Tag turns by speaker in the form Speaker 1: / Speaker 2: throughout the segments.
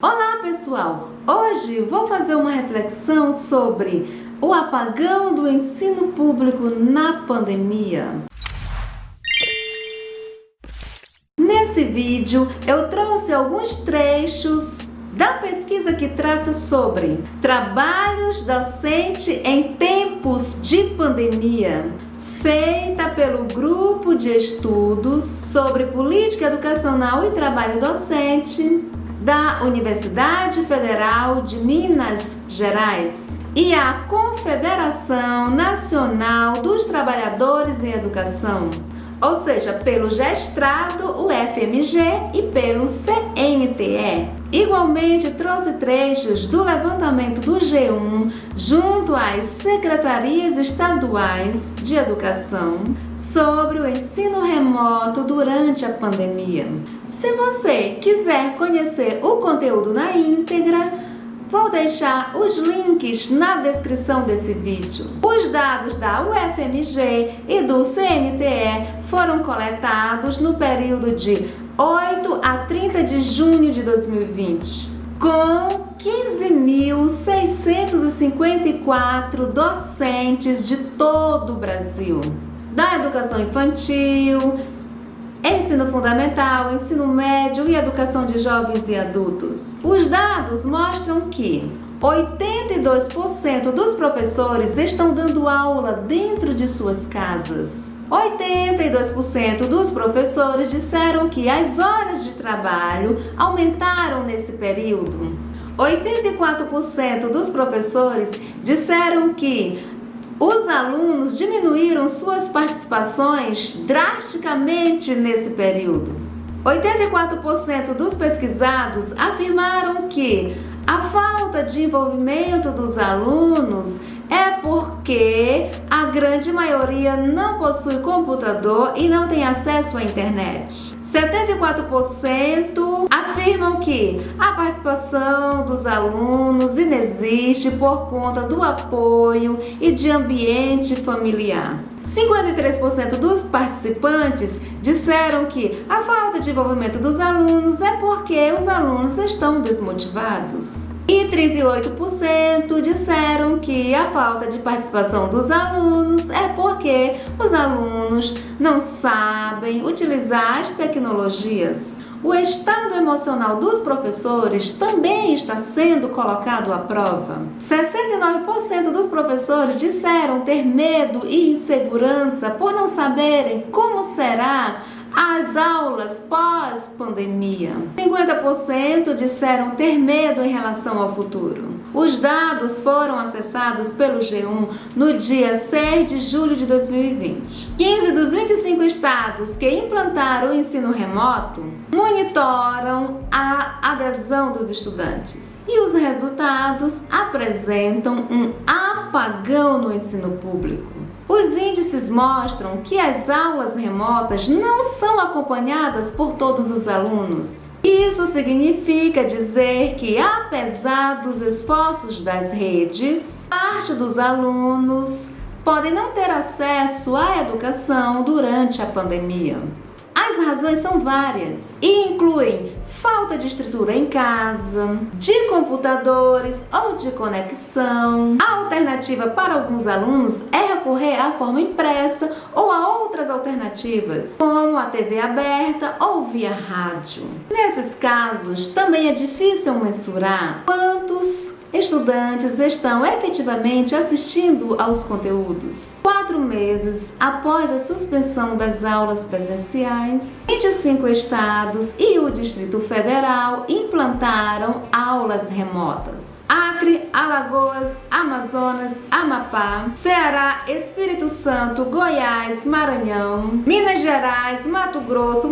Speaker 1: Olá pessoal, hoje vou fazer uma reflexão sobre o apagão do ensino público na pandemia. Nesse vídeo eu trouxe alguns trechos da pesquisa que trata sobre trabalhos docentes em tempos de pandemia, feita pelo Grupo de Estudos sobre Política Educacional e Trabalho Docente da Universidade Federal de Minas Gerais e a Confederação Nacional dos Trabalhadores em Educação, ou seja, pelo GESTRADO, o FMG e pelo CNTE. Igualmente trouxe trechos do levantamento do G1 junto às secretarias estaduais de educação sobre o ensino remoto durante a pandemia. Se você quiser conhecer o conteúdo na íntegra, vou deixar os links na descrição desse vídeo. Os dados da UFMG e do CNTE foram coletados no período de 8 a 30 de junho de 2020, com 15.654 docentes de todo o Brasil, da educação infantil, ensino fundamental, ensino médio e educação de jovens e adultos. Os dados mostram que 82% dos professores estão dando aula dentro de suas casas. 82% dos professores disseram que as horas de trabalho aumentaram nesse período. 84% dos professores disseram que os alunos diminuíram suas participações drasticamente nesse período. 84% dos pesquisados afirmaram que a falta de envolvimento dos alunos é porque a grande maioria não possui computador e não tem acesso à internet. 74% afirmam que a participação dos alunos inexiste por conta do apoio e de ambiente familiar. 53% dos participantes disseram que a falta de envolvimento dos alunos é porque os alunos estão desmotivados. E 38% disseram que a falta de participação dos alunos é porque os alunos não sabem utilizar as tecnologias. O estado emocional dos professores também está sendo colocado à prova. 69% dos professores disseram ter medo e insegurança por não saberem como será as aulas pós-pandemia. 50% disseram ter medo em relação ao futuro. Os dados foram acessados pelo G1 no dia 6 de julho de 2020. 15 dos 25 estados que implantaram o ensino remoto monitoram a adesão dos estudantes. E os resultados apresentam um apagão no ensino público. Os índices mostram que as aulas remotas não são acompanhadas por todos os alunos. Isso significa dizer que, apesar dos esforços das redes, parte dos alunos podem não ter acesso à educação durante a pandemia. As razões são várias e incluem falta de estrutura em casa, de computadores ou de conexão. A alternativa para alguns alunos é recorrer à forma impressa ou a outras alternativas, como a TV aberta ou via rádio. Nesses casos, também é difícil mensurar quantos estudantes estão efetivamente assistindo aos conteúdos. 4 meses após a suspensão das aulas presenciais, 25 estados e o Distrito Federal implantaram aulas remotas. Acre, Alagoas, Amazonas, Amapá, Ceará, Espírito Santo, Goiás, Maranhão, Minas Gerais, Mato Grosso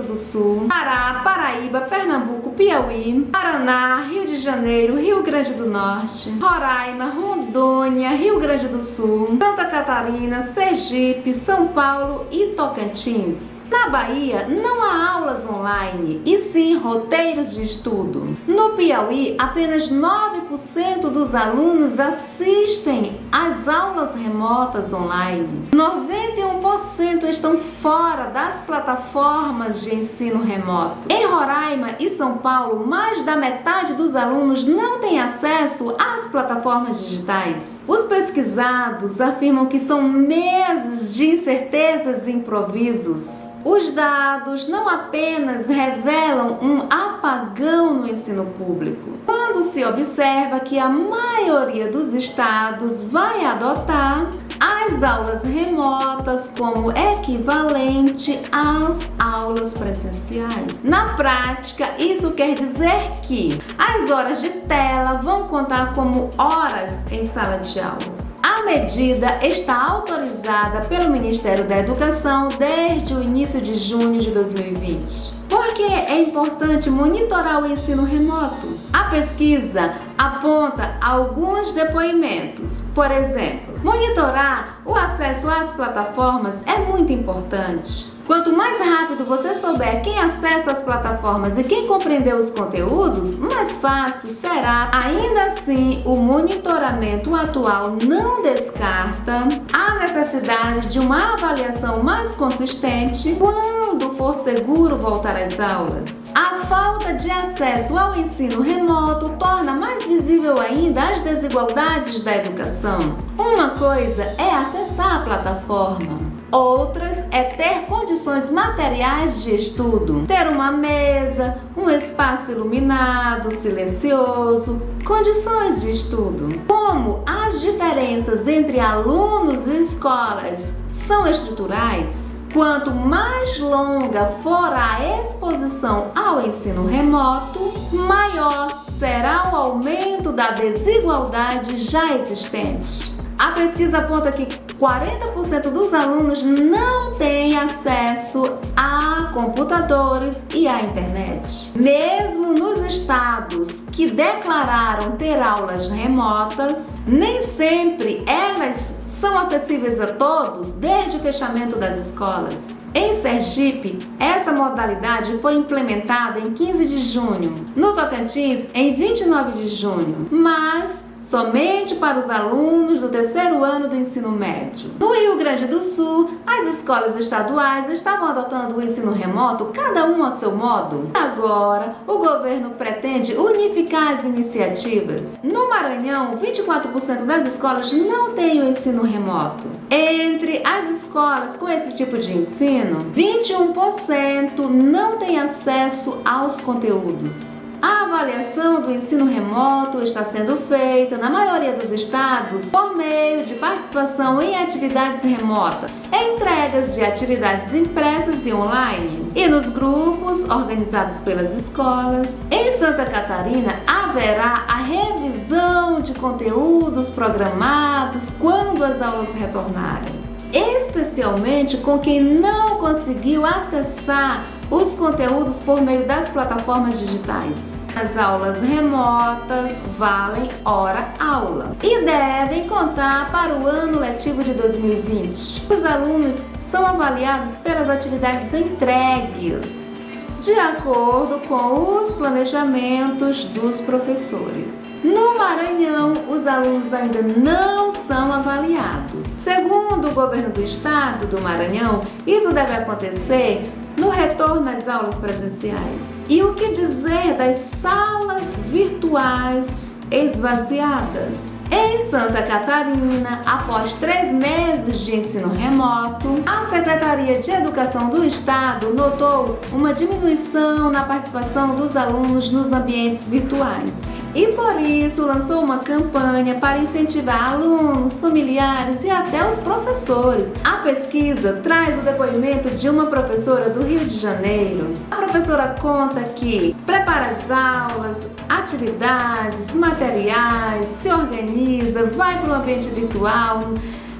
Speaker 1: do Sul, Pará, Paraíba, Pernambuco, Piauí, Paraná, Rio de Janeiro, Rio Grande do Norte, Roraima, Rondônia, Rio Grande do Sul, Santa Catarina, Sergipe, São Paulo e Tocantins. Na Bahia, não há aulas online, e sim roteiros de estudo. No Piauí, apenas 9% dos alunos assistem às aulas remotas online. 91% 40% estão fora das plataformas de ensino remoto. Em Roraima e São Paulo, mais da metade dos alunos não tem acesso às plataformas digitais. Os pesquisados afirmam que são meses de incertezas e improvisos. Os dados não apenas revelam um apagão no ensino público, quando se observa que a maioria dos estados vai adotar as aulas remotas como equivalente às aulas presenciais. Na prática, isso quer dizer que as horas de tela vão contar como horas em sala de aula. A medida está autorizada pelo Ministério da Educação desde o início de junho de 2020. Por que é importante monitorar o ensino remoto? A pesquisa aponta alguns depoimentos. Por exemplo, monitorar o acesso às plataformas é muito importante. Quanto mais rápido você souber quem acessa as plataformas e quem compreendeu os conteúdos, mais fácil será. Ainda assim, o monitoramento atual não descarta a necessidade de uma avaliação mais consistente quando for seguro voltar às aulas. A falta de acesso ao ensino remoto torna mais visível ainda as desigualdades da educação. Uma coisa é acessar a plataforma. Outras é ter condições materiais de estudo, ter uma mesa, um espaço iluminado, silencioso, condições de estudo. Como as diferenças entre alunos e escolas são estruturais, quanto mais longa for a exposição ao ensino remoto, maior será o aumento da desigualdade já existente. A pesquisa aponta que 40% dos alunos não têm acesso a computadores e à internet. Mesmo nos estados que declararam ter aulas remotas, nem sempre elas são acessíveis a todos desde o fechamento das escolas. Em Sergipe, essa modalidade foi implementada em 15 de junho, no Tocantins, em 29 de junho, mas somente para os alunos do terceiro ano do ensino médio. No Rio Grande do Sul, as escolas estaduais estavam adotando o ensino remoto, cada um a seu modo. Agora, o governo pretende unificar as iniciativas. No Maranhão, 24% das escolas não têm o ensino remoto. Entre as escolas com esse tipo de ensino, 21% não têm acesso aos conteúdos. A avaliação do ensino remoto está sendo feita, na maioria dos estados, por meio de participação em atividades remotas, entregas de atividades impressas e online, e nos grupos organizados pelas escolas. Em Santa Catarina, haverá a revisão de conteúdos programados quando as aulas retornarem, especialmente com quem não conseguiu acessar os conteúdos por meio das plataformas digitais. As aulas remotas valem hora-aula e devem contar para o ano letivo de 2020. Os alunos são avaliados pelas atividades entregues, de acordo com os planejamentos dos professores. No Maranhão, os alunos ainda não são avaliados. Segundo o governo do estado do Maranhão, isso deve acontecer no retorno às aulas presenciais. E o que dizer das salas virtuais esvaziadas? Em Santa Catarina, após 3 meses de ensino remoto, a Secretaria de Educação do Estado notou uma diminuição na participação dos alunos nos ambientes virtuais. E por isso lançou uma campanha para incentivar alunos, familiares e até os professores. A pesquisa traz o depoimento de uma professora do Rio de Janeiro. A professora conta que prepara as aulas, atividades, materiais, se organiza, vai para o ambiente virtual,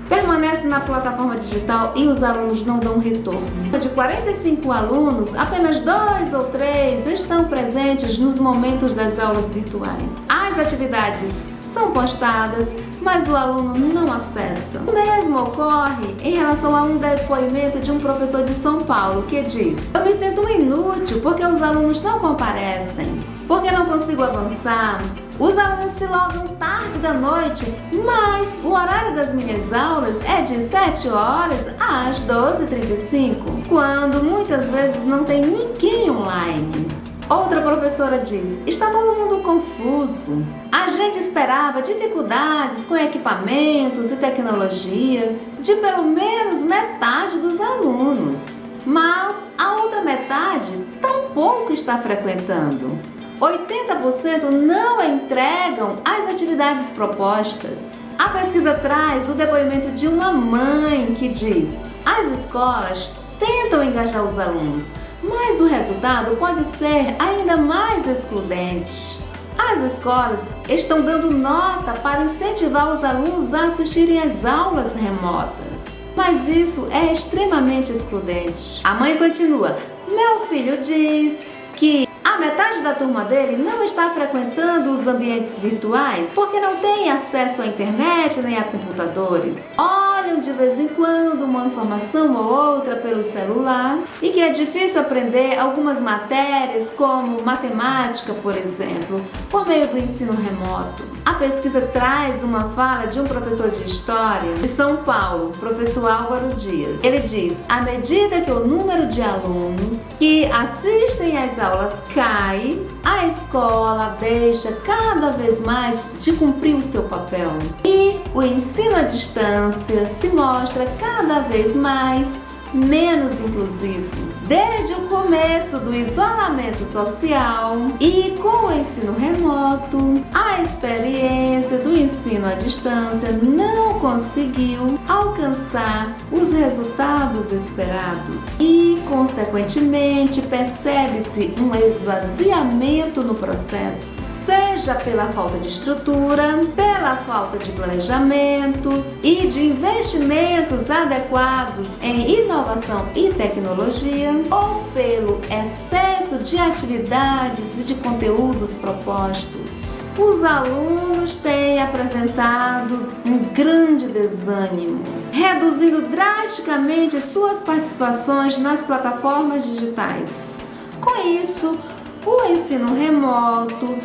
Speaker 1: permanece na plataforma digital e os alunos não dão retorno. De 45 alunos, apenas 2 ou 3 estão presentes nos momentos das aulas virtuais. As atividades são postadas, mas o aluno não acessa. O mesmo ocorre em relação a um depoimento de um professor de São Paulo que diz: "Eu me sinto inútil porque os alunos não comparecem, porque não consigo avançar, Os alunos se logam tarde da noite, mas o horário das minhas aulas é de 7 horas às 12h35, quando muitas vezes não tem ninguém online. Outra professora diz: está todo mundo confuso. A gente esperava dificuldades com equipamentos e tecnologias de pelo menos metade dos alunos, mas a outra metade tampouco está frequentando. 80% não entregam as atividades propostas. A pesquisa traz o depoimento de uma mãe que diz: as escolas tentam engajar os alunos, mas o resultado pode ser ainda mais excludente. As escolas estão dando nota para incentivar os alunos a assistirem às aulas remotas, mas isso é extremamente excludente. A mãe continua: meu filho diz que a metade da turma dele não está frequentando os ambientes virtuais porque não tem acesso à internet nem a computadores. Olham de vez em quando uma informação ou outra pelo celular e que é difícil aprender algumas matérias como matemática, por exemplo, por meio do ensino remoto. A pesquisa traz uma fala de um professor de História de São Paulo, professor Álvaro Dias. Ele diz: à medida que o número de alunos que assistem às aulas cai, a escola deixa cada vez mais de cumprir o seu papel e o ensino à distância se mostra cada vez mais menos inclusivo. Desde o começo do isolamento social e com o ensino remoto, a experiência do ensino à distância não conseguiu alcançar os resultados esperados e, consequentemente, percebe-se um esvaziamento no processo, seja pela falta de estrutura, pela falta de planejamentos e de investimentos adequados em inovação e tecnologia, ou pelo excesso de atividades e de conteúdos propostos. Os alunos têm apresentado um grande desânimo, reduzindo drasticamente suas participações nas plataformas digitais. Com isso, o ensino remoto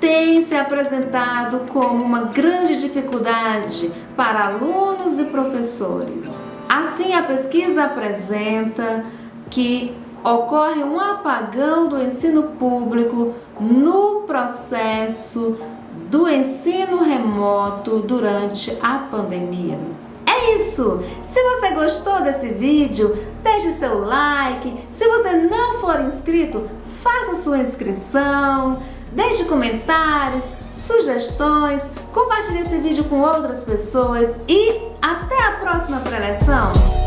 Speaker 1: tem se apresentado como uma grande dificuldade para alunos e professores. Assim, a pesquisa apresenta que ocorre um apagão do ensino público no processo do ensino remoto durante a pandemia. É isso! Se você gostou desse vídeo, deixe seu like. Se você não for inscrito, faça sua inscrição. Deixe comentários, sugestões, compartilhe esse vídeo com outras pessoas e até a próxima preleção!